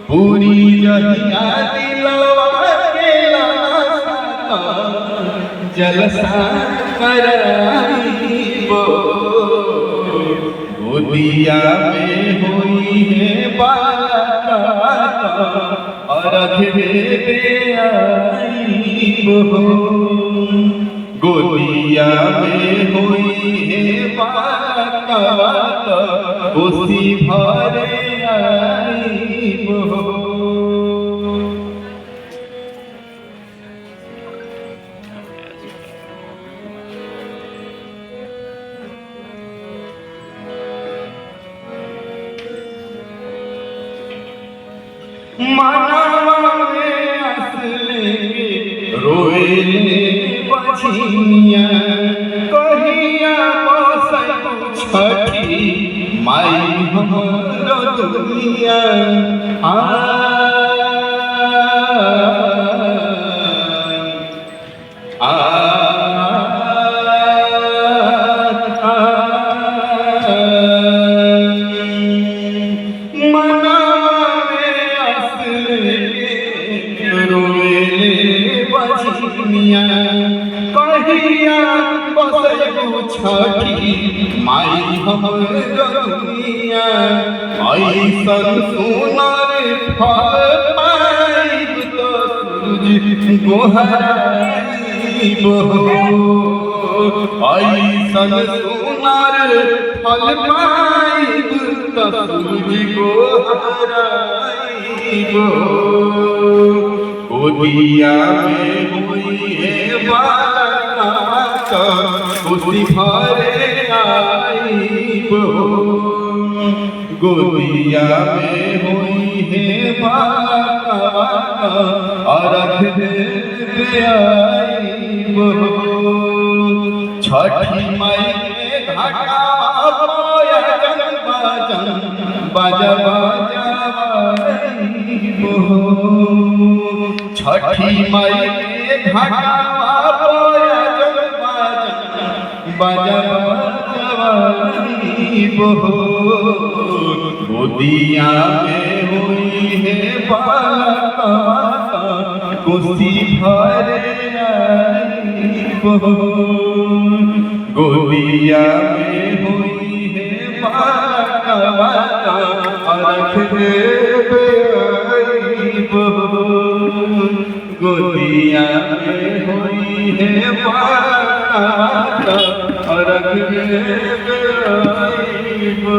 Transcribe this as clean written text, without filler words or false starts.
पूरी जहिया दिलवा के लासा जलसा कराइबो गोदिया में होई है बाला अर्घ देवे आइबो गोदिया में होई है बाला कोसी भरे आइबो। मनवा में असले रोएले बछिया कहिया बसैबू छठी माई हमरो दुनिया कहिया बसैबू छठी माई हमरो दुनिया ऐसन सुनर फल पाइब तो सूरज गोहराइबो ऐसन सुनर फल पाइब तो सूरज गोहराइबो गोदिया में हुई है बाला खुशी भरे आइबो गोदिया में हुई है बाला अर्घ देवे आइबो छठी माई के घाटा पाया बाजा बाजा बाजाइबो छठी माई के घाटा पाया बाजा बाजाइबो गोदिया में हुई है बाला कोसी भरे आइबो गोदिया में हुई है बाला अर्घ देवे आइबो गोदिया में हुई है बाला अर्घ देवे आइबो।